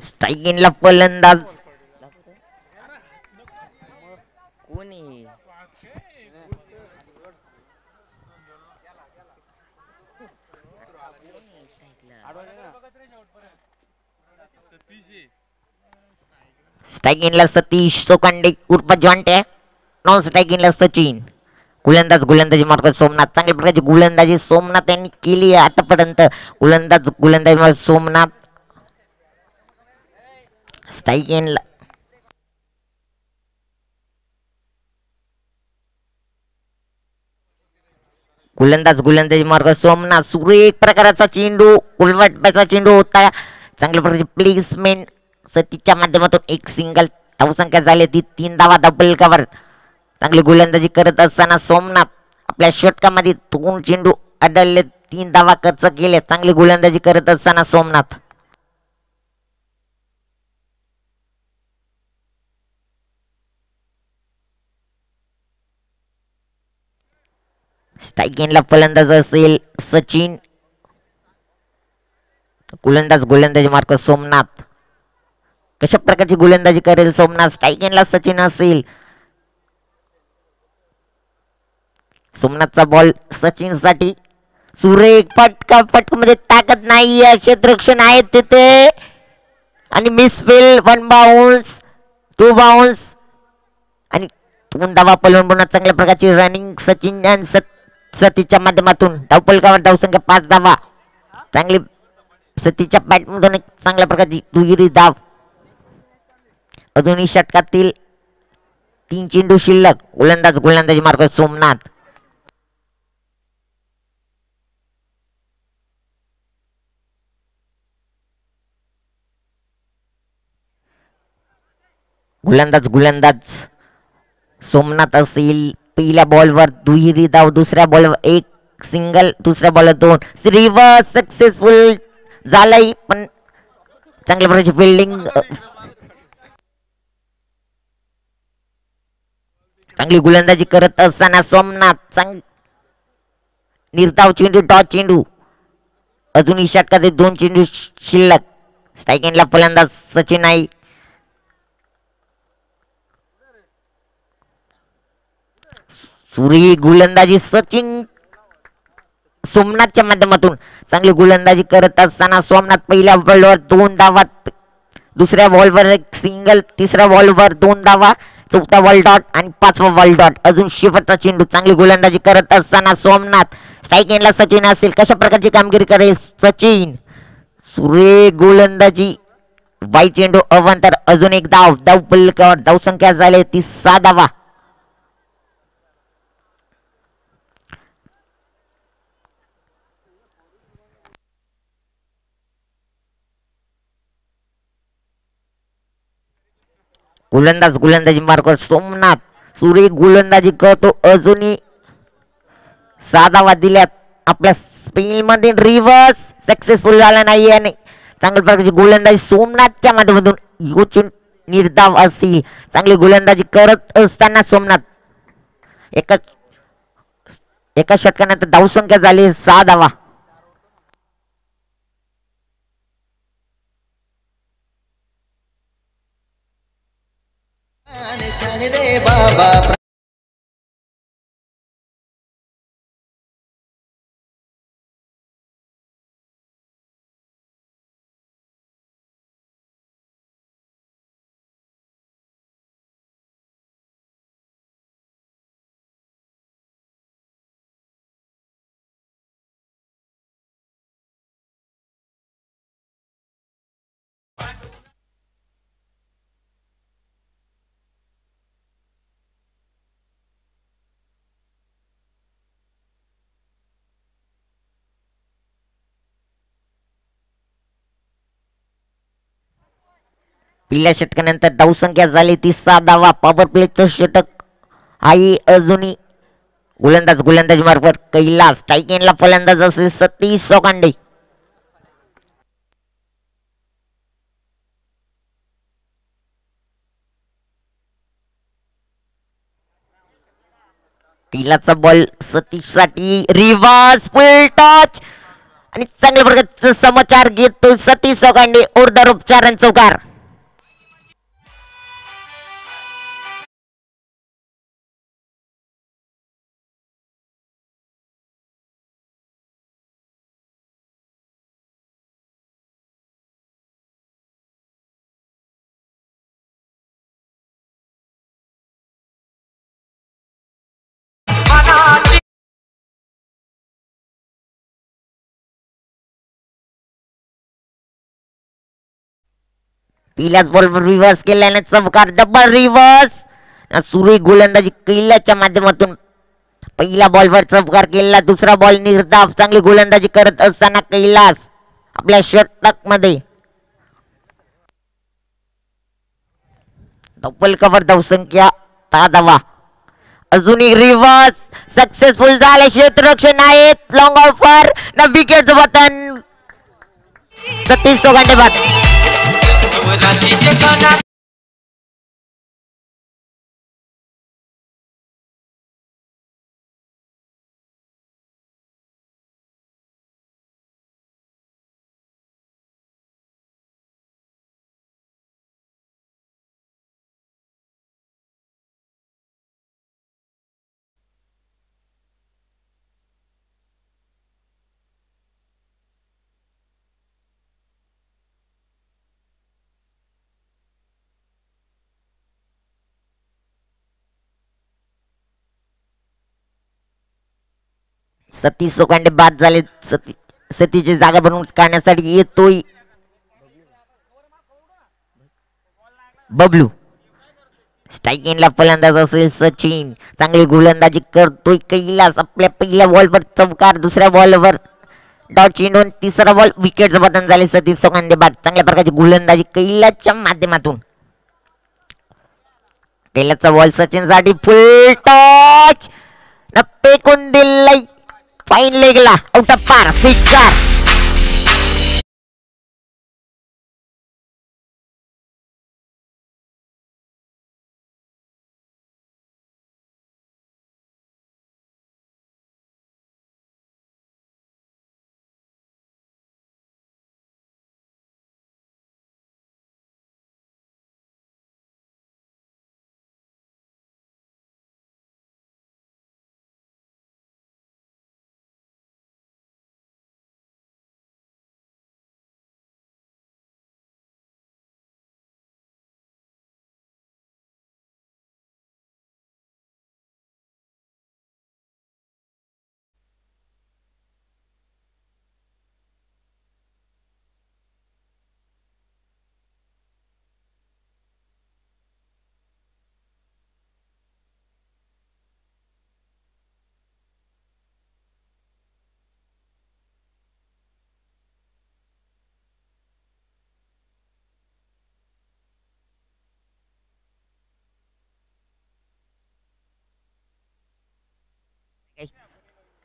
Strike इनला फलंदाज कोणी strike इनला Satish Sokande उर्फ जॉन्टे. नॉन स्ट्राईक इनला सचिन. गोलंदाजी मार्ग सोमनाथ. चांगल्या प्रकारची गोलंदाजी सोमनाथ यांनी केली आहे आतापर्यंत. गोलंदाजी मार्ग सोमनाथ. स्ट्राईक इनला गोलंदाजी मार्ग सोमनाथ. सुरेख प्रकाराचा चेंडू उलवटप्याचा चेंडू होता. चांगल्या प्रकारची प्लेसमेंट सतीच्या माध्यमातून एक सिंगल. धावसंख्या झाली ती 3 धावा डबल कव्हर. चांगली गोलंदाजी करत असताना सोमनाथ आपल्या षटकामध्ये 2 चेंडू आढळले. 3 धावा खर्च केले. चांगली गोलंदाजी करत असताना सोमनाथ. स्ट्राईक इनला फलंदाज असेल सचिन. गोलंदाजी मार्क सोमनाथ. कशा प्रकारची गोलंदाजी करेल सोमनाथ. स्ट्राईक इनला सचिन असेल. सोमनाथचा बॉल सचिन साठी. सुरेख फटका मध्ये ताकद नाही. क्षेत्ररक्षण आहेत तिथे आणि मिसफिल. 1 बाउन्स 2 बाउन्स आणि 2 धावा पलवून पुन्हा चांगल्या प्रकारची रनिंग सचिन सतीच्या माध्यमातून. धावपलकावर धावसंख्या 5 धावा. चांगली सतीच्या बॅटमधून एक चांगल्या प्रकारची दुहेरी धाव. अजूनही षटकातील 3 चेंडू शिल्लक. गोलंदाजी मार्ग सोमनाथ. गोलंदाज सोमनाथ असेल. पहिल्या बॉलवर दुहेरी धाव. दुसऱ्या बॉलवर एक सिंगल. दुसऱ्या बॉलवर 2. रिव्हर्स सक्सेसफुल झालंय पण चांगल्या प्रकारची फिल्डिंग. चांगली गोलंदाजी करत असताना सोमनाथ. निर्धाव चेंडू टॉस चेंडू. अजूनही षटकातील 2 चेंडू शिल्लक. स्ट्राईक इनला फलंदाज सचिन आहे. गोलंदाजी सचिन सोमनाथच्या माध्यमातून. चांगली गोलंदाजी करत असताना सोमनाथ पहिल्या बॉलवर 2 धावा. दुसऱ्या बॉलवर एक सिंगल. तिसऱ्या बॉलवर 2 धावा. चौथा बॉल डॉट आणि 5वा बॉल डॉट. अजून शेवटचा चेंडू. चांगली गोलंदाजी करत असताना सोमनाथ. स्ट्राईक एंडला सचिन असेल. कशा प्रकारची कामगिरी करेल सचिन. सुरेख गोलंदाजी. वाई चेंडू अवंतर. अजून एक धाव. धाव पलकावर धावसंख्या झाली ती 6 धावा. गोलंदाजी मार्ग सोमनाथ. सुरेख गोलंदाजी करतो. अजूनही 6 धावा दिल्यात. आपल्या स्पेल मध्ये रिव्हर्स सक्सेसफुल झाला नाही आणि चांगल्या प्रकारची गोलंदाजी सोमनाथच्या माध्यमातून. योचून निर्धाव असेल. चांगली गोलंदाजी करत असताना सोमनाथ. एका षटकानंतर धावसंख्या झाली 6 धावा. पहिल्या षटकानंतर धावसंख्या झाली ती 6 धावा. पॉवर प्लेचं षटक आई अजूनही गोलंदाजी मार्फत कैलास. स्ट्राईक एंडला फलंदाज असेल सतीश सोकांडे. पहिलाचा बॉल सतीशसाठी रिव्हर्स फुल टच आणि चांगल्या प्रकारचा समाचार घेतो सतीश सोगांडे ओरदार उपचार चौकार. पहिल्याच बॉलवर रिव्हर्स केल्याने चमकार डबल रिव्हर्स सुरेख गोलंदाजी कैलाच्या माध्यमातून पहिल्या बॉलवर चमकार केला. दुसरा बॉल निर्धाव चांगली गोलंदाजी करत असताना कैलास आपल्या षटक मध्ये डबल कव्हर धावसंख्या 10 धावा. अजून एक रिव्हर्स सक्सेसफुल झाले. क्षेत्ररक्षण आहेत लॉंग ऑफर ना विकेटचं पतन सतीश सोगांडे बाद. सतीश सोगांडे बाद झाले. सतीशची जागा बनवून काढण्यासाठी येतोय बबलू. स्ट्राईकिंगला फलंदाज असेल सचिन. चांगली गोलंदाजी करतोय कैलास. आपल्या पहिल्या बॉलवर चमकार. दुसऱ्या बॉलवर डॉट चेंडू. तिसरा बॉल विकेटचं पतन झाले. सतीश सोगांडे बाद. चांगल्या प्रकारची गोलंदाजी कैलासच्या माध्यमातून. कैलासचा बॉल सचिन साठी फुल टच न फेकून दिलंय फाईन लेगला आउट ऑफ पार सिक्सर.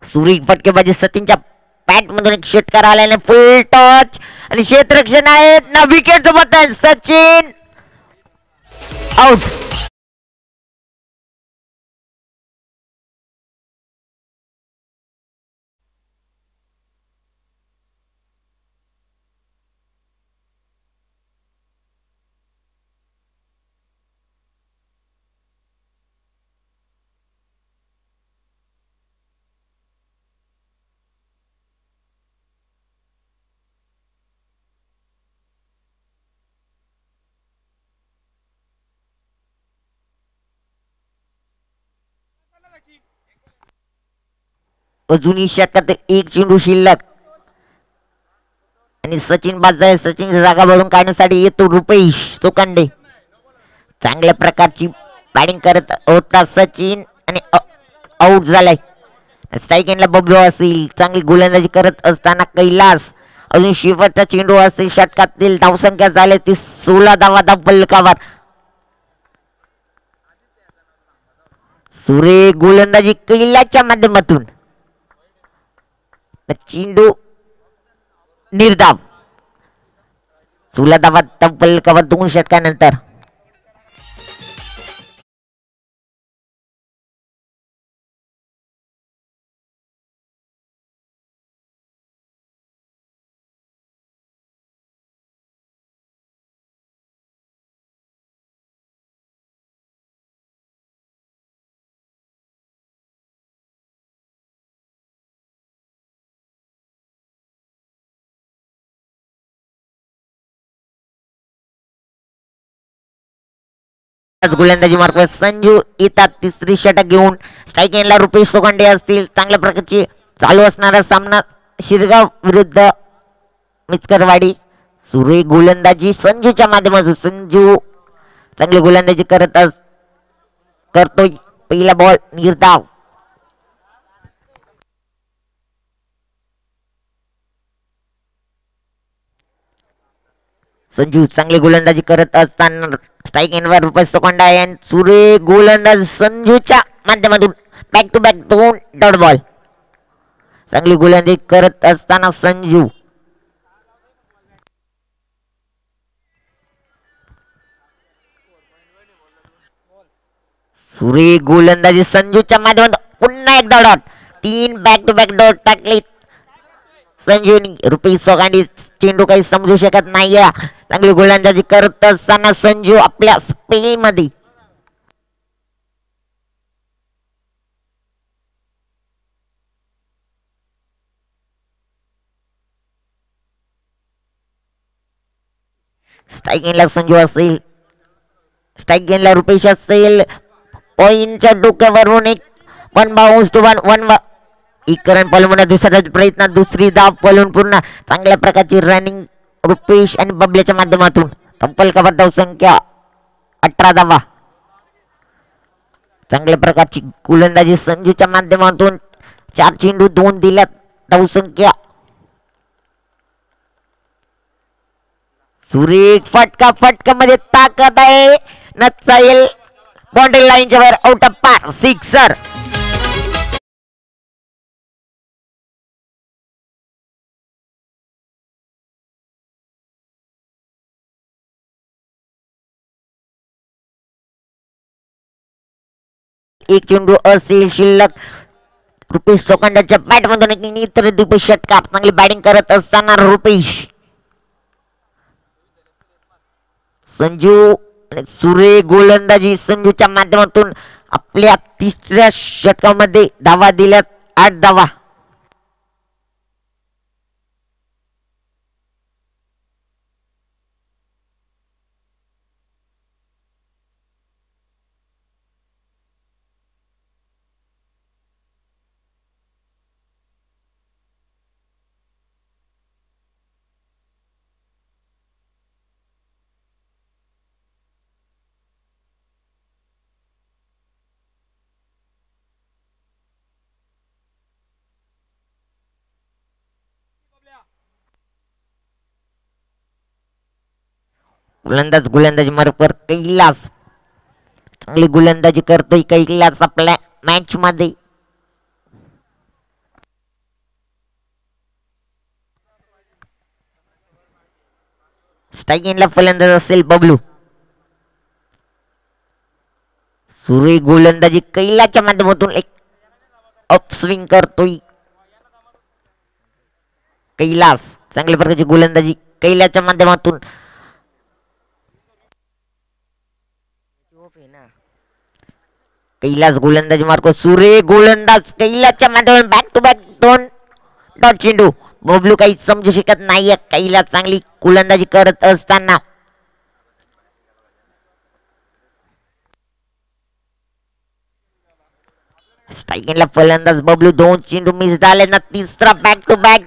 सुरेख फटकेबाजी सचिनच्या पॅट मधून एक षटकार आल्याने फुल टच आणि क्षेत्ररक्षण आहेत ना विकेटचं पतन. सचिन आउट. अजूनही षटकात एक चेंडू शिल्लक आणि सचिन बाद झाले. सचिनची जागा भरून काढण्यासाठी येतो रुपेश सोकांडे. चांगल्या प्रकारची बॅटिंग करत होता सचिन आणि आउट झालाय. स्ट्राईकिंगला बबलू असेल. चांगली गोलंदाजी करत असताना कैलास. अजून शेवटचा चेंडू असेल. षटकातील धावसंख्या झाले ती 16 धावा. Double cover. सुरेख गोलंदाजी कैलासच्या माध्यमातून चेंडू निर्धाव. 16 धावा. Double cover 2 षटकानंतर. गोलंदाजी मार्फत संजू येतात तिसरी षटक घेऊन. स्ट्राईक एंडला रुपेश सोखंडे असतील. चांगल्या प्रकारची चालू असणारा सामना शिरगाव विरुद्ध मिचकरवाडी. सुरेख गोलंदाजी संजूच्या माध्यमातून. संजू चांगली गोलंदाजी करतोय. पहिला बॉल निर्धाव. संजू चांगली गोलंदाजी करत असताना स्ट्राईक एंडवर रुपेश सोखंडे आणि सुरेख गोलंदाज संजूच्या माध्यमातून back to back 2 dot ball. चांगली गोलंदाजी करत असताना संजू. सुरेख गोलंदाजी संजूच्या माध्यमातून पुन्हा एकदा dot. 3 back to back dot टाकले संजूनी. रुपेश सोखंडे चेंडू काही समजू शकत नाही. चांगली गोलंदाजी करत असताना संजू आपल्या स्पेल मध्ये. स्ट्राईक गेनला संजू असेल. स्ट्राईक गेनला रुपेश असेल. पॉइंटच्या डोक्यावरून एक 1 बाउन्स टू 1 एक रन पलवून दुसरा प्रयत्न. दुसरी धाव पलून पूर्ण. चांगल्या प्रकारची रनिंग रुपेश आणि बबल्याच्या माध्यमातून. तब्बल कव्हर धाव संख्या 18 धावा. चांगल्या प्रकारची गोलंदाजी संजूच्या माध्यमातून. 4 चेंडू 2 दिल्यात. धाव संख्या. सुरेख फटका मध्ये ताकद आहे. नचता येईल. बाउंड्री लाईनच्या वर आउट ऑफ पार. सिक्सर. एक चेंडू असेल शिल्लक. रुपेश सोखंडेच्या बॅट मधून एक इतर द्विपक्षीय षटकार. चांगली बॅटिंग करत असताना रुपेश. संजू सुरेख गोलंदाजी संजूच्या माध्यमातून. आपल्या तिसऱ्या षटकामध्ये धावा दिल्यात 8 धावा. गोलंदाजी मार्फत कैलास. चांगली गोलंदाजी करतोय कैलास आपल्या मॅच मध्ये. स्ट्राईक एंडला फलंदाज असेल बबलू. सुरेख गोलंदाजी कैलासच्या माध्यमातून एक अपस्विंग करतोय कैलास. चांगल्या प्रकारची गोलंदाजी कैलासच्या माध्यमातून. कैलास गोलंदाजी मार्फत. सुरेख गोलंदाज कैलासच्या माध्यमातून बॅक टू बॅक 2 डॉट चेंडू. बबलू काही समजू शकत नाहीये. कैलास चांगली गोलंदाजी करत असताना. स्ट्राईकला फलंदाज बबलू. 2 चेंडू मिस झाले ना. तिसरा बॅक टू बॅक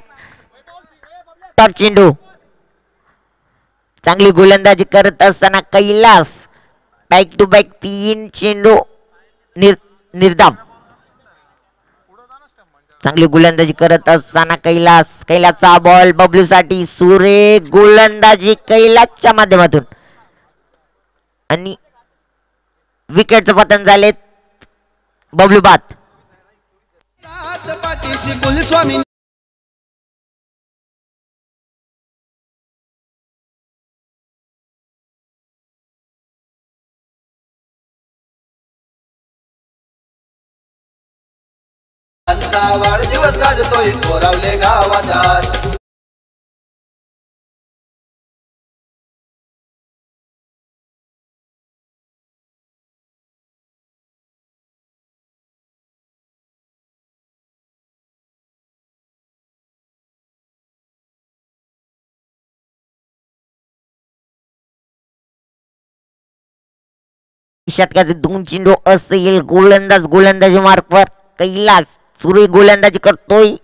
डॉट चेंडू. चांगली गोलंदाजी करत असताना कैलास. बॅक टू बॅक 3 चेंडू निर्धाव. चांगली गोलंदाजी करत असताना कैलासचा बॉल बबलू साठी. सुरेख गोलंदाजी कैलासच्या माध्यमातून आणि विकेटचं पतन झाले बबलू बाद. वाढदिवस गाजतोय कोरावले गावात. षटकाचे 2 चेंडू असेल. गोलंदाजी मार्कवर कैलास. सुरेख गोलंदाजी करतोय.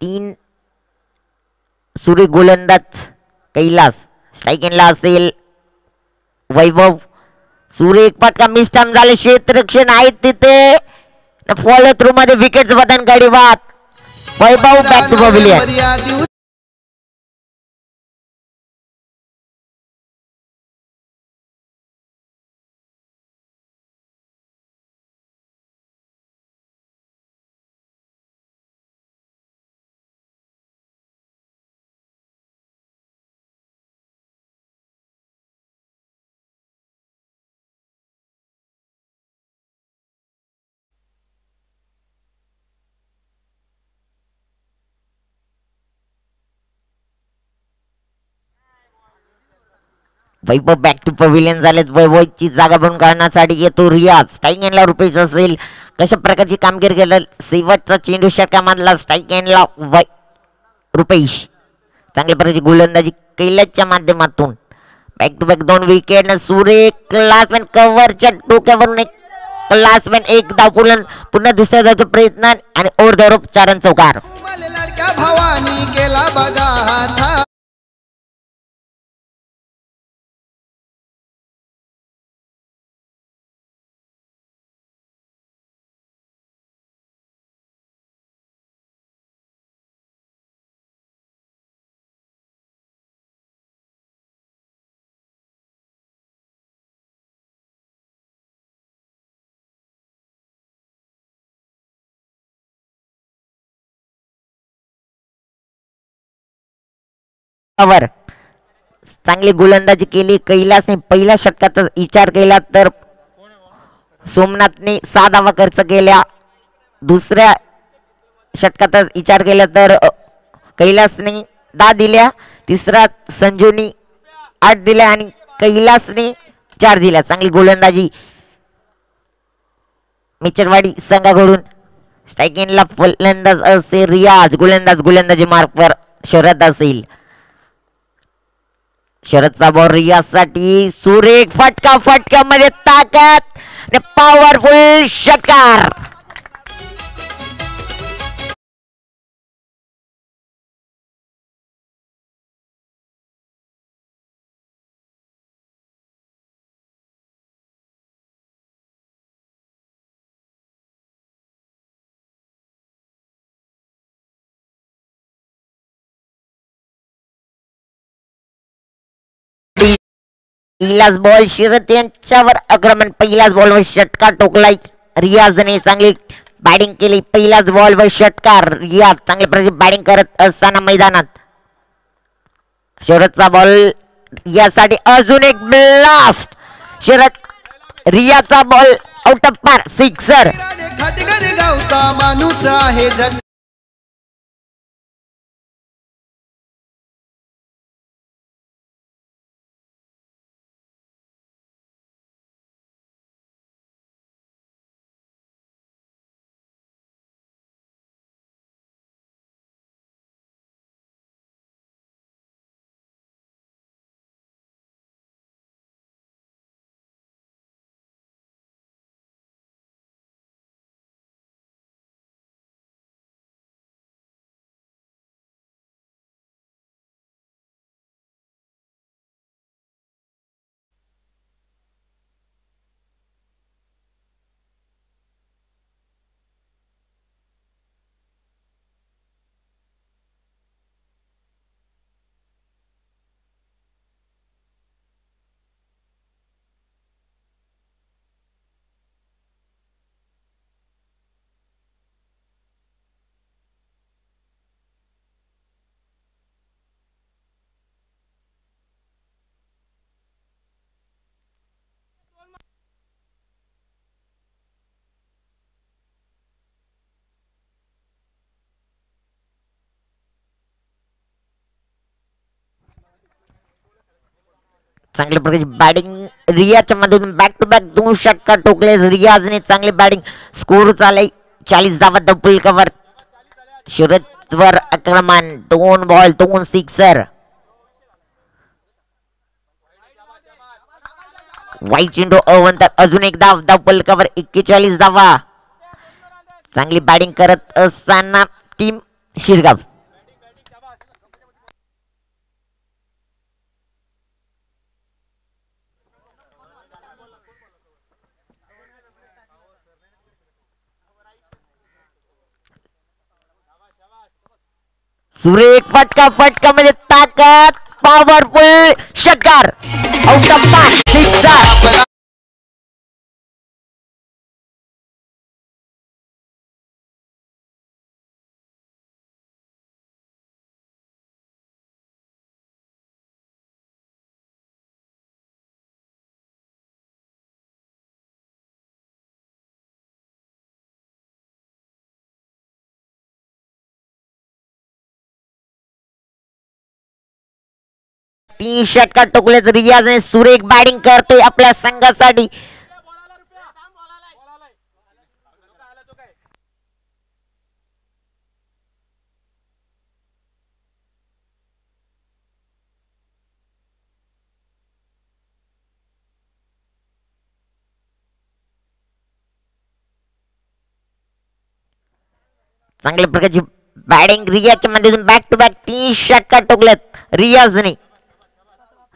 3 सुरेख गोलंदाज कैलास. स्ट्राईक एंडला असेल वैभव. सुरेख फटका मिस्टम झाले. क्षेत्ररक्षण आहेत तिथे. फॉलो थ्रू मध्ये विकेट बदन गाडी वाद. Vaibhav back to pavilion. Vaibhav back to pavilion झालेत. वैभवची जागा बनवून काढण्यासाठी येतो रियाज. स्ट्राईक एंडला रुपेश असेल. कशा प्रकारची कामगिरी केलं. शेवटचा चेंडू षटकामधला. स्ट्राईक एंडला रुपेश. चांगल्या प्रकारची गोलंदाजी कैलासच्या माध्यमातून. Back to back 2 wicket. सुरेख क्लासमॅन कव्हरच्या डोक्यावरून एक क्लासमॅन. एक धाव पुन्हा दुसऱ्या धावचा प्रयत्न आणि ओव्हर द रोप 4 रन चौकार. भावानी केला बघा. चांगली गोलंदाजी केली कैलासने. पहिल्या षटकाचा विचार केला तर सोमनाथने 6 धावा खर्च केल्या. दुसऱ्या षटकाचा विचार केला तर कैलासने 10 दिल्या. तिसरा संजूनी 8 दिल्या आणि कैलासने 4 दिल्या. चांगली गोलंदाजी मिचरवाडी संघाकडून. स्ट्राईक एंडला फलंदाज असे रियाज. गोलंदाजी मार्कवर शरद असेल. शरदचा बॉल रियाजसाठी. सुरेख फटकामध्ये ताकद आणि पॉवरफुल षटकार. पहिलाच बॉल शरद यांच्यावर आक्रमण. पहिलाच बॉलवर षटकार टोकलाय रियाजने. चांगली बॅटिंग केली. पहिलाच बॉलवर षटकार. रियाज चांगल्या प्रकारे बॅटिंग करत असताना मैदानात. शरदचा बॉल यासाठी अजून एक ब्लास्ट. शरद रियाचा बॉल आउट ऑफ पार. सिक्सर. गावचा माणूस आहे जग. चांगल्या प्रकारची बॅटिंग रियाजच्या मधून. बॅक टू बॅक 2 षटकार टोकले रियाजने. चांगली बॅटिंग. स्कोर चालय 40 धावा. Double cover. शरदवर आक्रमण. 2 बॉल 2 सिक्सर. वाईट चेंडू अवंतर अजून एक धाव. धाव फलकावर 41 धावा. चांगली बॅटिंग करत असताना टीम शिरगाव. सुरेख फटका. फटका म्हणजे ताकद. पॉवरफुल षटकार. Out of match. सिक्सर. तीन षटकार टोकलेत रियाजने. सुरेख बॅटिंग करतोय आपल्या संघासाठी. चांगल्या प्रकारची बॅटिंग रियाजच्या माध्यमातून बॅक टू बॅक 3 षटकार टोकलेत रियाजने.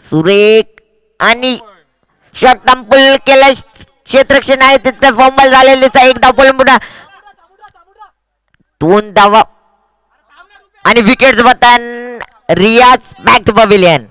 सुरेख आणि शॉट पुल केलं. क्षेत्ररक्षण आहे तिथे फॉर्मल झालेले. एक धाव पुन्हा 2 धावा आणि विकेट बतन. रियाज बॅक टू पवेलियन.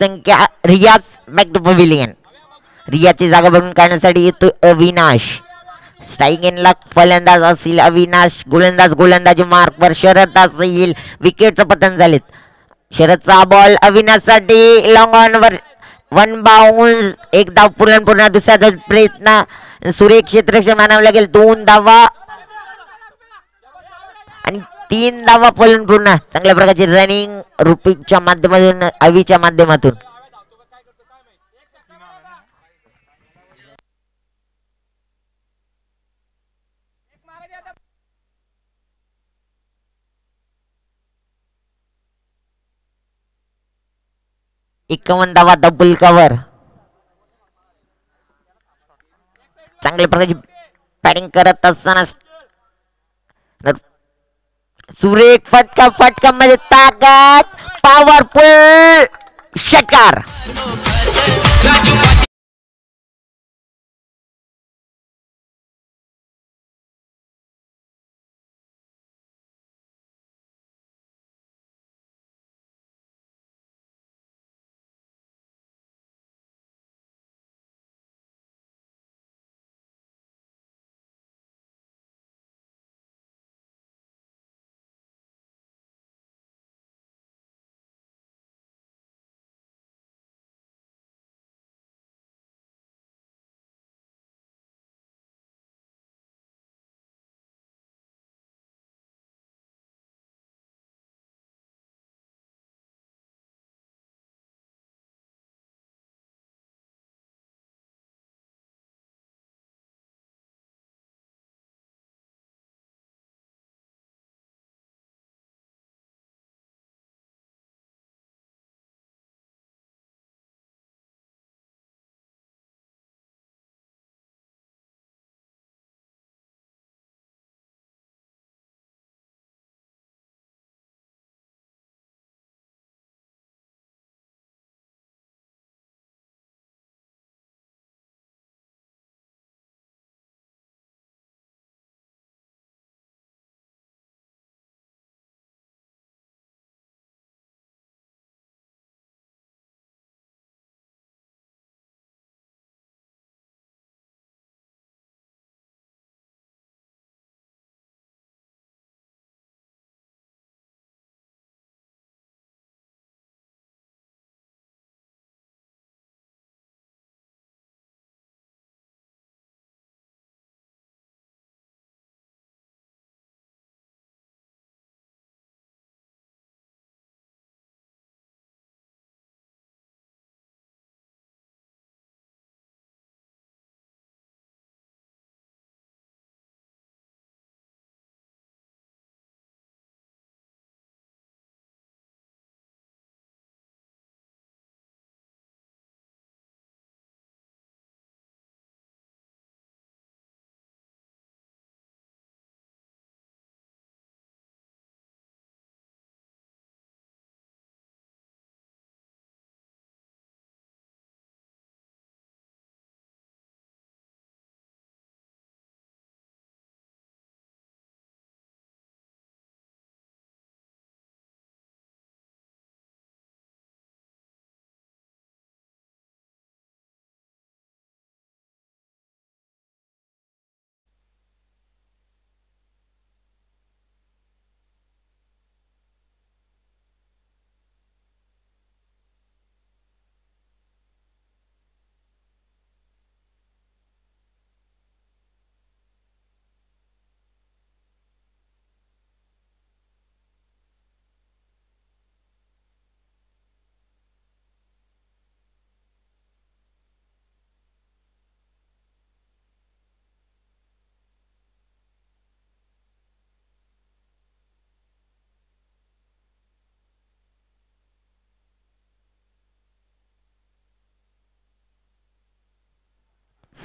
संख्या रियाज बॅक टू पवेलियन. रियाजची जागा भरून काढण्यासाठी येतो अविनाश. स्ट्राईक फलंदाज असेल अविनाश. गोलंदाजी मार्कवर शरद असेल. विकेटचं पतन झालेत. शरदचा बॉल अविनाशसाठी लॉंग ऑन वर 1 बाउन्स. एक धाव पूर्ण. दुसरा प्रयत्न. सुरेख क्षेत्ररक्षण मानावं लागेल. 2 धावा आणि 3 धावा पूर्ण. चांगल्या प्रकारची रनिंग रुपीच्या माध्यमातून अवीच्या माध्यमातून. एकावन्न धावा डबल कव्हर. चांगल्या प्रकारची बॅटिंग करत असताना सुरेख फटका मध्ये ताकद. पॉवरफुल षटकार.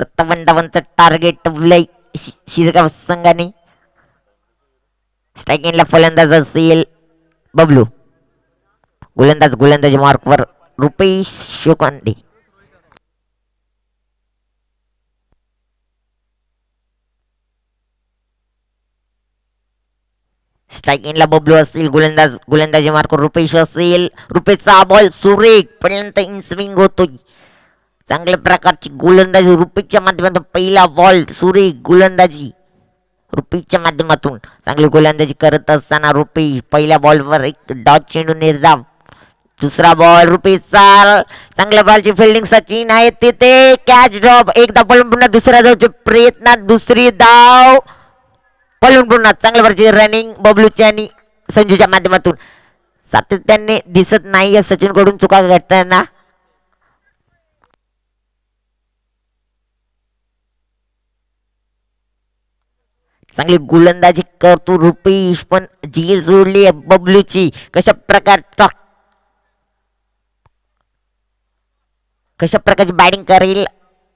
57 धावांचं टार्गेट ठेवलंय शिरगाव संघाने. स्ट्रायकिंगला फलंदाज असेल बबलू. गोलंदाजी मार्कवर रुपेश शोकांडे. स्ट्रायकिंगला बबलू असेल. गोलंदाजी मार्कवर रुपेश असेल. रुपेशचा बॉल सुरेख पर्यंत इन स्विंग होतोय. चांगल्या प्रकारची गोलंदाजी रुपेशच्या माध्यमातून. पहिला बॉल सुरेख गोलंदाजी रुपेशच्या माध्यमातून. चांगली गोलंदाजी करत असताना रुपेश पहिल्या बॉलवर एक डॉट चेंडू निर्धाव. दुसरा बॉल रुपेशचा. चांगल्या बॉलची फिल्डिंग सचिन आहे तिथे. Catch drop. एकदा पळून पुन्हा दुसऱ्या धावच्या प्रयत्नात दुसरी धाव. पळून पुन्हा चांगल्या प्रकारची रनिंग बबलूच्या आणि संजूच्या माध्यमातून. सातत्याने दिसत नाही या सचिन कडून चुका घडताना. चांगली गोलंदाजी करतो रुपेश पण जी जोडली बबलूची. कशा प्रकारची बॅटिंग करेल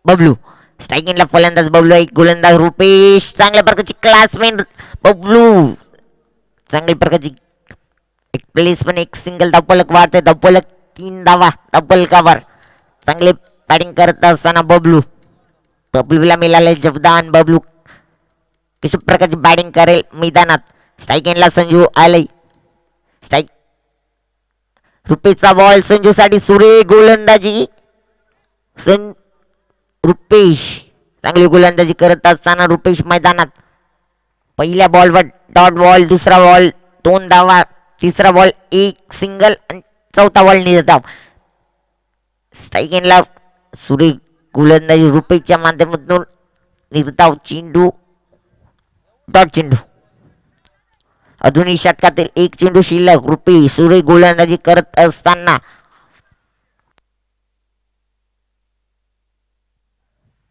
बबलू. स्ट्रायकिंगला फलंदाज बबलू. एक गोलंदाज रुपेश. चांगल्या प्रकारची क्लासमेन बबलू. चांगल्या प्रकारची एक प्लेस पण एक सिंगल धावफलक वाढते. धावफलक 3 धावा धावफलकावर. चांगले बॅटिंग करत असताना बबलूला मिळाले जबदान. बबलू कशा प्रकारची बॅटिंग करेल मैदानात. स्ट्रायकिंगला संजू आले. स्ट्राईक रुपेशचा बॉल संजूसाठी. सुरेख गोलंदाजी रुपेश. चांगली गोलंदाजी करत असताना रुपेश मैदानात. पहिल्या बॉलवर डॉट बॉल. दुसरा बॉल 2 धावा. तिसरा बॉल 1 सिंगल आणि चौथा बॉल निर्धाव. स्ट्रायकिंगला सुरेख गोलंदाजी रुपेशच्या माध्यमातून. निर्धाव चेंडू डॉट चेंडू. अजूनही षटकातील एक चेंडू शिल्लक. रुपेश सुरेख गोलंदाजी करत असताना.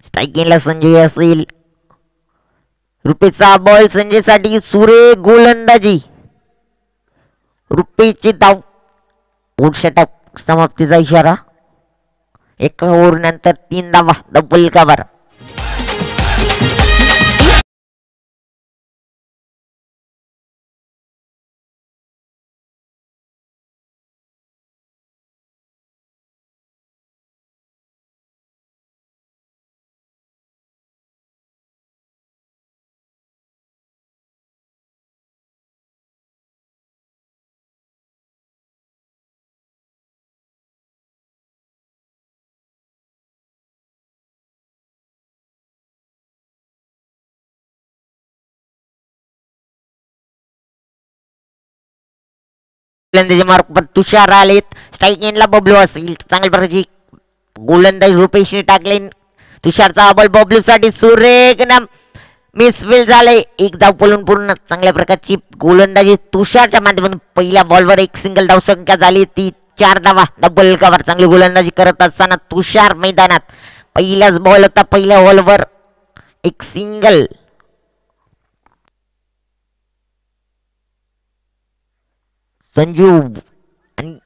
स्ट्रायकिंगला संजय असेल. रुपेशचा बॉल संजयसाठी. सुरेख गोलंदाजी. रुपेशची धाव. षटक समाप्तीचा इशारा. एका ओव्हर नंतर 3 धावा धावफलकावर. गोलंदाजी मार्क पर तुषार आलेत. स्ट्रायकिंगला बबलू असेल. चांगल्या प्रकारची गोलंदाजी रुपेशने टाकले. तुषारचा बॉल बबलूसाठी. सुरेख मिसफिल झाले. एक धाव पळून पूर्ण. चांगल्या प्रकारची गोलंदाजी तुषारच्या माध्यमातून. पहिल्या बॉलवर एक सिंगल धाव संख्या झाली ती 4 धावा धावफलकावर. चांगली गोलंदाजी करत असताना तुषार मैदानात. पहिलाच बॉल होता. पहिल्या बॉलवर एक सिंगल. संजू आणि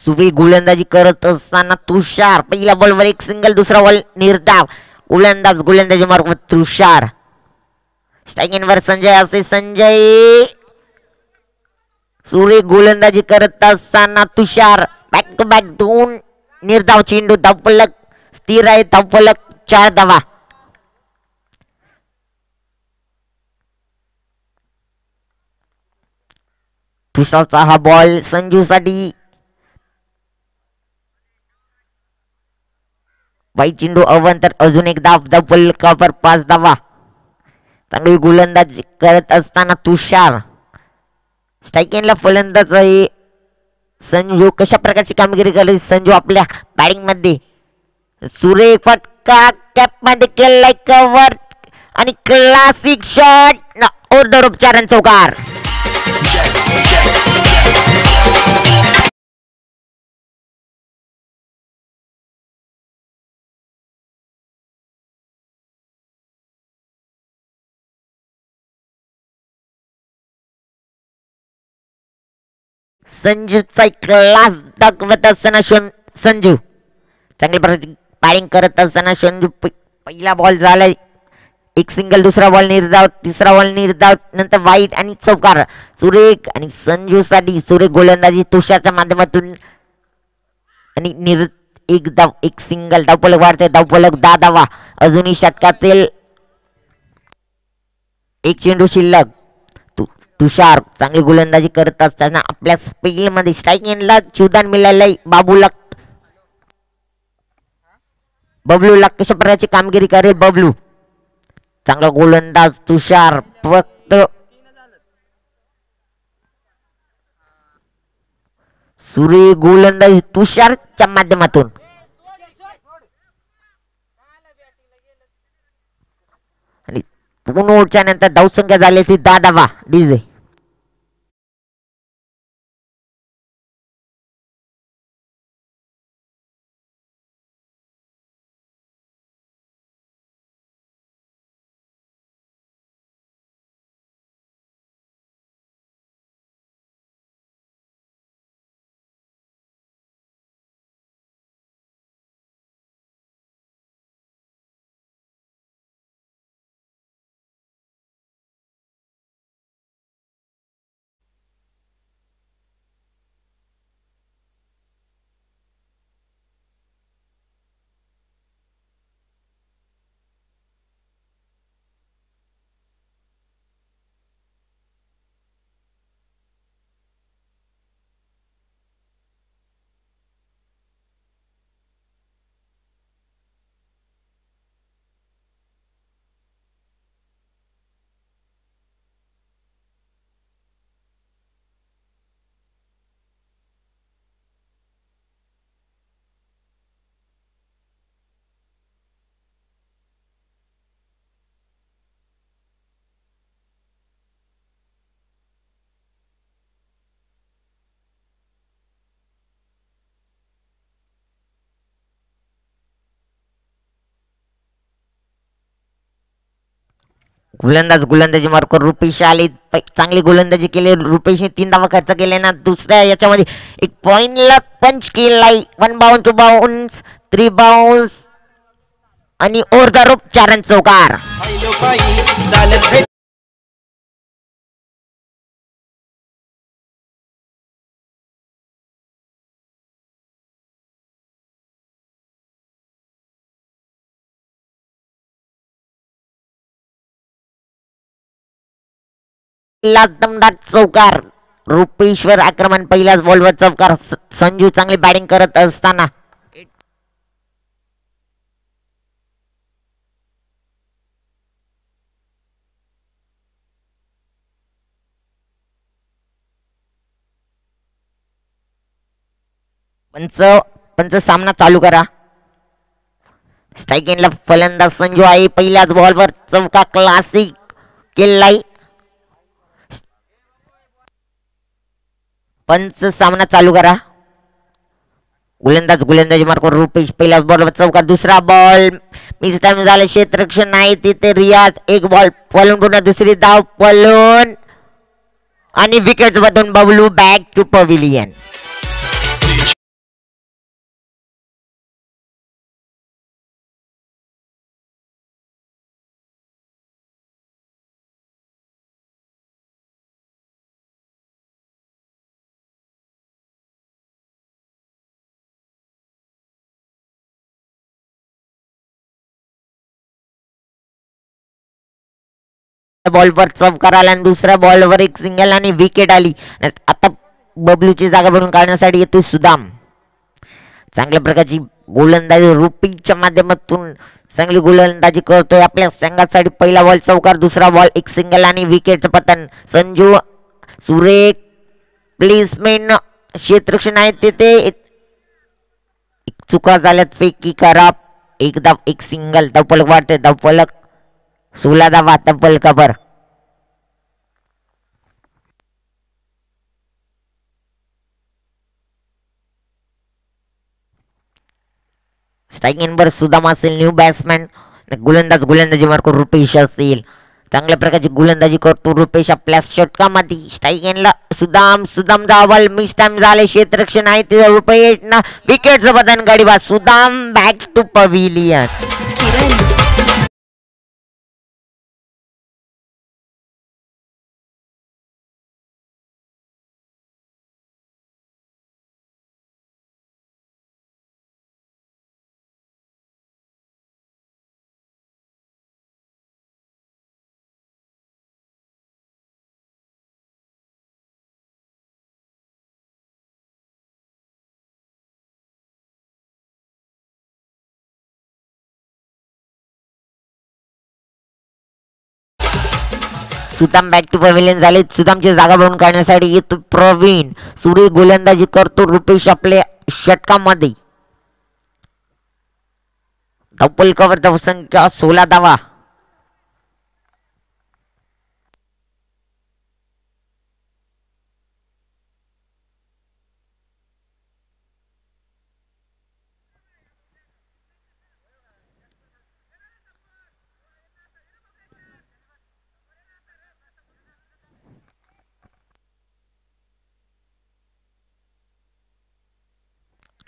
सुबी गोलंदाजी करत असताना तुषार. पहिल्या बॉलवर एक सिंगल. दुसरा बॉल निर्धाव. गोलंदाजी मार्ग तुषार. स्ट्रायकिंगवर संजय असे. संजय सुरेख गोलंदाजी करत असताना तुषार. बॅक टू बॅक 2 निर्धाव चेंडू. धावफलक स्थिर आहे. धावफलक 4 धावा. तुषारचा हा बॉल संजूसाठी. बाई चेंडू अवंतर. अजून एक धाव धावफलकावर 5 धावा. चांगली गोलंदाजी करत असताना तुषार. स्ट्रायकिंगला फलंदाज आहे संजू. कशा प्रकारची कामगिरी करते संजू आपल्या बॅटिंग मध्ये. सुरेख फटका. कॅप मध्ये केलाय कव्हर आणि क्लासिक शॉट. और चौकार. संजूचा क्लास दाखवत असताना संजू चांगली प्रकारची बॅटिंग करत असताना संजू पहिला बॉल झाला एक सिंगल, दुसरा बॉल निर्धाव, तिसरा बॉल निर्धाव, नंतर वाईट आणि चौकार सुरेख आणि संजूसाठी सुरेख गोलंदाजी तुषारच्या माध्यमातून आणि एक धाव, एक सिंगल, धावफलक वाढते, धावफलक 10 धावा, अजूनही षटकातील एक चेंडू शिल्लक. तुषार चांगली गोलंदाजी करत असताना आपल्या स्पेल मध्ये स्ट्राईक एंडला जीवदान मिळालंय बबलूला कशा प्रकारची कामगिरी करेल बबलू. चांगला गोलंदाज तुषार फक्त सुरे गोलंदाजी तुषारच्या माध्यमातून आणि 2 ओव्हरच्या नंतर धावसंख्या झाली ती 10 धावा. डीजे गोलंदाजी मार्क रुपेश आले, चांगली गोलंदाजी केली. रुपेशने 3 धावा खर्च केले ना. दुसऱ्या याच्यामध्ये एक पॉइंटला पंच केलाय. 1 बाउन्स, 2 बाउन्स, 3 बाउन्स आणि ओव्हर द रोप 4 रन चौकार. दमदार चौकार. रुपेश्वर आक्रमण पहिल्याच बॉलवर चौकार. संजू चांगली बॅटिंग करत असताना पंच सामना चालू करा. स्ट्राईक एंडला फलंदाज संजू आहे. पहिल्याच बॉलवर चौका क्लासिक केलाय. पंच सामना चालू करा. गोलंदाजी मार्क रुपेश पहिल्या बॉलवर चौका. दुसरा बॉल मिस टाइम झाला. क्षेत्ररक्षण नाही तिथे रियाज. एक बॉल पळून पुन्हा दुसरी धाव पळून आणि विकेट्स मधून बबलू बॅक टू पवेलियन. बॉलवर चौकार आला आणि दुसऱ्या बॉलवर एक सिंगल आणि विकेट आली. आता बबलूची जागा भरून काढण्यासाठी येतो सुदाम. चांगल्या प्रकारची गोलंदाजी रुपीच्या माध्यमातून चांगली गोलंदाजी करतोय. आपल्या संघासाठी पहिला बॉल चौकार, दुसरा बॉल एक सिंगल आणि विकेटचं पतन. संजू सुरेख प्लेसमेंट. क्षेत्ररक्षण आहे तिथे चुका झाल्यात. फेकी खराब. एक धाव, एक सिंगल, धावफलक वाढते. धावफलक 16 धावा धावफलकावर. स्ट्राईक एंडवर सुदाम असेल न्यू बॅट्समॅन. गोलंदाजी मार्क रुपेश असेल. चांगल्या प्रकारची गोलंदाजी करतो रुपेश आपल्या षटकामध्ये. स्ट्राईक एंडला सुदाम धावल मिस टाइम झाले. क्षेत्ररक्षण आहे ते रुपेश ना विकेटचं बदन गाडी बा. Sudam back to pavilion. Sudam back to pavilion झाले. सुदामची जागा भरून काढण्यासाठी येतो प्रवीण. सुरेख गोलंदाजी करतो रुपेश आपल्या षटकामध्ये. डबल कव्हर धावसंख्या 16 धावा.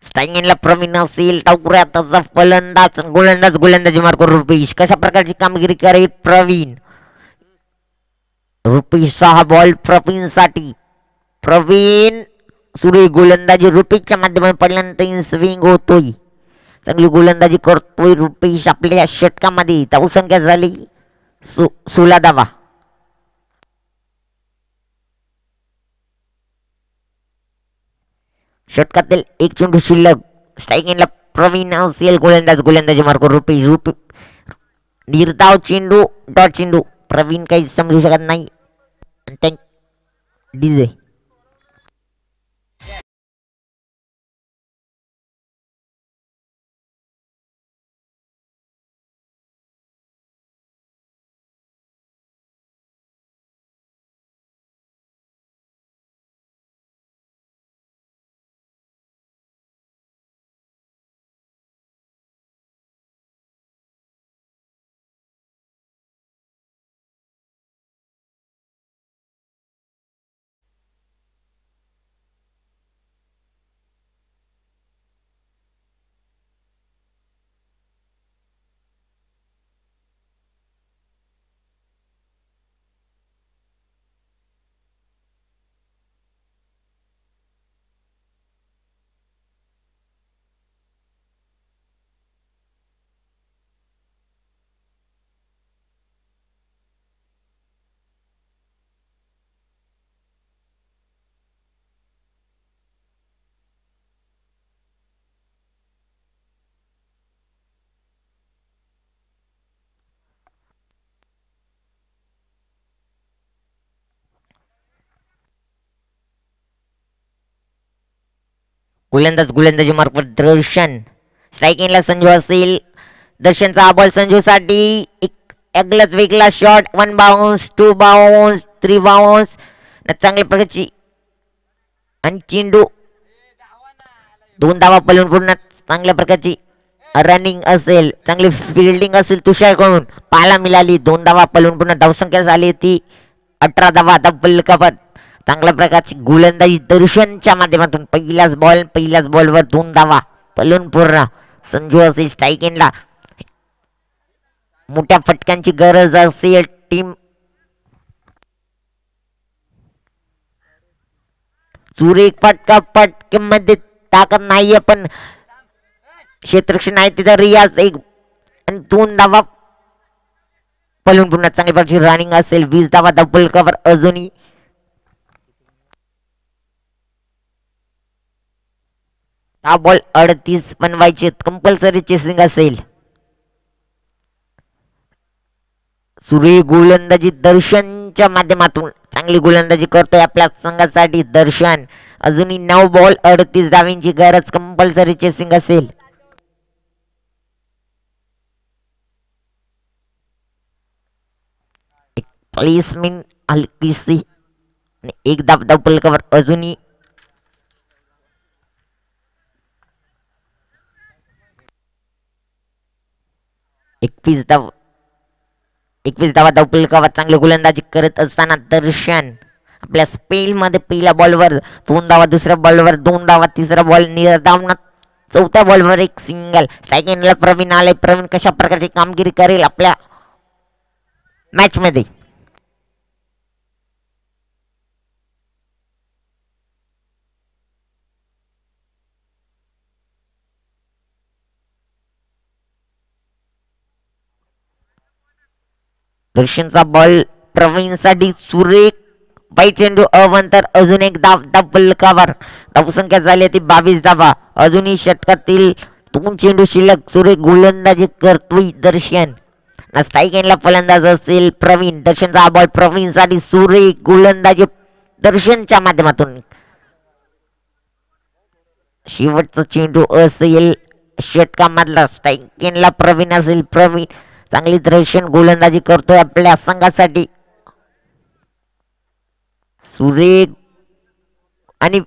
स्ट्राईक प्रवीण असेल. टाकुऱ्यात गोलंदाजी मार्को रुपेश. कशा प्रकारची कामगिरी करेल प्रवीण. रुपेश 6 बॉल प्रवीण साठी. प्रवीण सुरेख गोलंदाजी रुपेशच्या माध्यमातून पडल्यानंतर स्विंग होतोय. चांगली गोलंदाजी करतोय रुपेश आपल्या षटकामध्ये. धावसंख्या झाली 16 धावा. षटकातील एक चेंडू शिल्लक. स्ट्राईक एंडला प्रवीण असेल. गोलंदाजी मार्को रुपेश. निर्धाव चेंडू डॉट चेंडू. प्रवीण काही समजू शकत नाही. डीजे गोलंदाजी मार्फत दर्शन. स्ट्राईक एंडला संजू असेल. दर्शनचा हा बॉल संजूसाठी. एक अगलाच वेगळा शॉट. 1 bounce 2 bounce 3 bounce. चांगल्या प्रकारची आणि चेंडू 2 धावा पलून पूर्ण. चांगल्या प्रकारची रनिंग असेल. चांगली फिल्डिंग असेल तुषारकडून पाहायला मिळाली. 2 धावा पलून पूर्ण. धावसंख्या झाली ती 18 धावा. Double cover. चांगल्या प्रकारची गोलंदाजी दर्शनच्या माध्यमातून. पहिल्याच बॉलवर 2 धावा पलून पूर्ण. संजू असेल. स्ट्राईक एंडला मोठ्या फटक्यांची गरज असेल टीम. सुरेख फटक्यामध्ये ताकद नाहीये पण क्षेत्ररक्षण आहे तिथं. रियाज 1 आणि 2 धावा पलून पुन्हा. चांगली प्रकारची रनिंग असेल. 20 धावा. डबल कव्हर अजूनही. हा बॉल 38 बनवायचे. कंपल्सरी चेसिंग असेल. सुरेख गोलंदाजी दर्शनच्या माध्यमातून. चांगली गोलंदाजी करतोय आपल्या संघासाठी दर्शन. अजूनही 9 बॉल 38 धावांची गरज. कंपल्सरी चेसिंग असेल. प्लेसमेंट हलकीशी. 1 धाव. डबल कव्हर अजूनही. 21 धावा धावफलकावर चांगली गोलंदाजी करत असताना दर्शन आपल्या स्पेलमध्ये पहिल्या बॉलवर 2 धावा, दुसऱ्या बॉलवर 2 धावा, तिसरा बॉल निर्धावनात, चौथ्या बॉलवर एक सिंगल. स्ट्राईक एंडला प्रवीण आले. प्रवीण कशा प्रकारची कामगिरी करेल आपल्या मॅच मध्ये? दर्शनचा बॉल प्रवीणसाठी सुरेख वाईट चेंडू अवंतर, अजून एक धाव फलकावर. धावसंख्या झाली ती 22 धावा. अजूनही षटकातील 2 चेंडू शिल्लक. सुरेख गोलंदाजी करतोय दर्शन. स्ट्राईक एंडला फलंदाज असेल प्रवीण. दर्शनचा बॉल प्रवीणसाठी सुरेख गोलंदाजी दर्शनच्या माध्यमातून. शेवटचा चेंडू असेल षटकामधला. स्ट्राईक एंडला प्रवीण असेल प्रवीण. चांगली दर्शन गोलंदाजी करतोय आपल्या संघासाठी. सुरेख आणि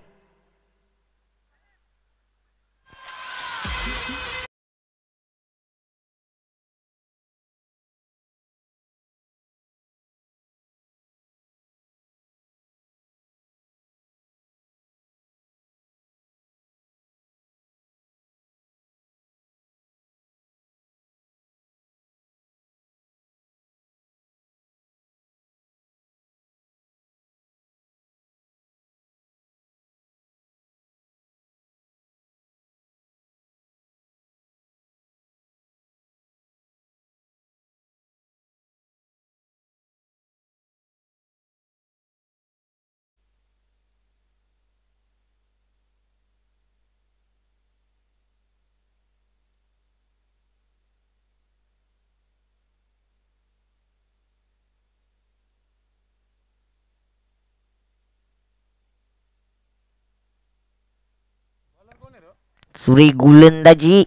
सुरेख गोलंदाजी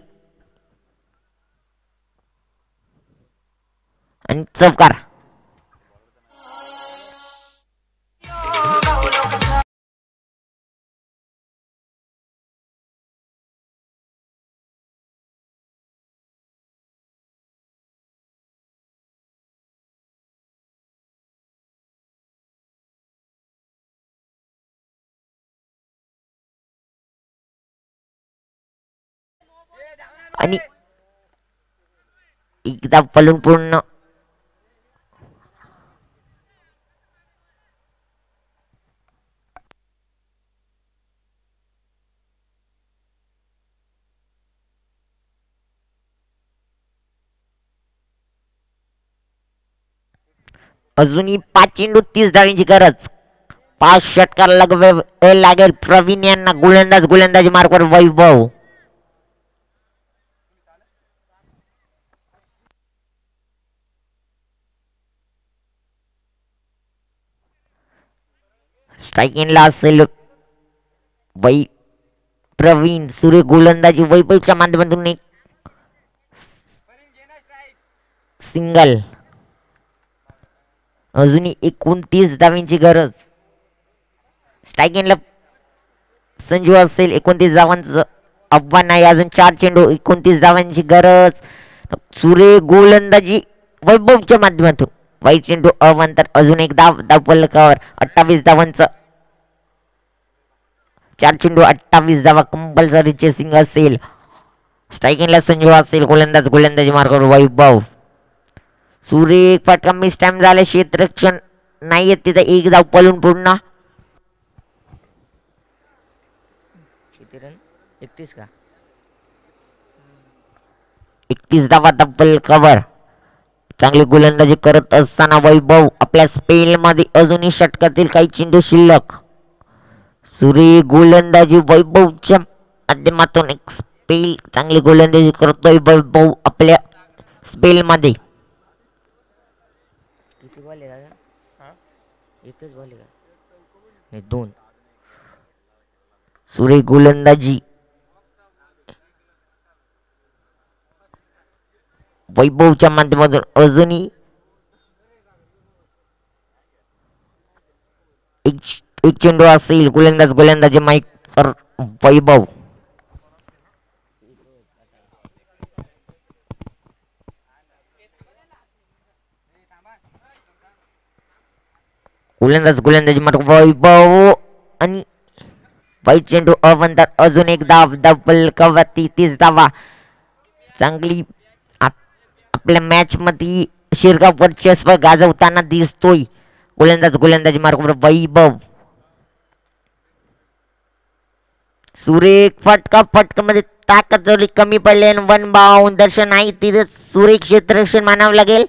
आणि चौकार. आणि एकदा पलून पूर्ण. अजूनही 5 चेंडू 30 धावांची गरज. 5 षटकार लागेल प्रवीण यांना. गोलंदाजी मार्कवर वैभव. स्ट्राईक एंडला असेल प्रवीण. सूर्य गोलंदाजी वैभवच्या माध्यमातून एक सिंगल. अजूनही 29 धावांची गरज. स्ट्राईक एंडला संजू असेल. 29 धावांचं आव्हान आहे. अजून 4 चेंडू 29 धावांची गरज. सूर्य गोलंदाजी वैभवच्या माध्यमातून वाईट चेंडू अवंतर. अजून एक धाव फलकावर. 28 धावांचं. 4 चेंडू 28 धावा. कंपल्सरी चेसिंग असेल. स्ट्राईक एंडला संजू असेल. गोलंदाजी मार्गावर वैभव. सूर्य फटका मिस टाइम झाला. क्षेत्ररक्षण नाही तिथे. एक धाव पलून पूर्ण. 31 का 31 धावा फलकावर. चांगली गोलंदाजी करत असताना वैभव आपल्या स्पेल मध्ये. अजूनही षटकातील काही चेंडू शिल्लक. सूर्य गोलंदाजी वैभवच्या माध्यमातून एक स्पेल. चांगली गोलंदाजी करतोय वैभव आपल्या स्पेल मध्ये. किती बॉल आहे दादा? एकच बॉल आहे का? 2. सूर्य गोलंदाजी वैभवच्या माध्यमातून. अजूनही एक चेंडू असेल. गोलंदाजी माईक पर वैभव. गोलंदाजी मार्ग वैभव आणि वाईट चेंडू अवंतर अजून एक धाव डबल कव्हर 30 धावा. चांगली आपल्या मॅच मध्ये शिरगाव वर्चस्व गाजवताना दिसतोय. गोलंदाजी मार्गावर वैभव सुरेख फटका मध्ये ताकद जवळ कमी पडले आणि वन बाउंड दर्शन नाही तिथे सुरेख क्षेत्ररक्षण मानावं लागेल.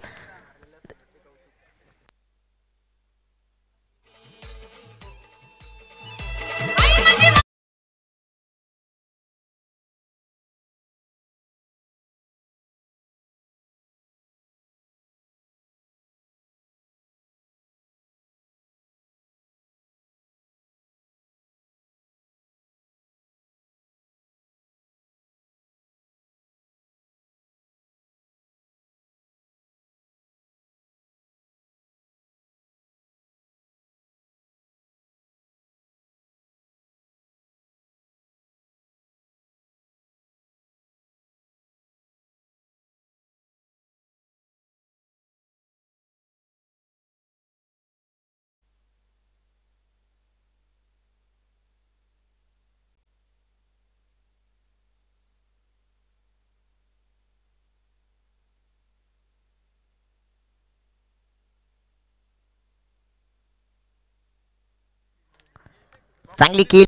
चांगली खेळ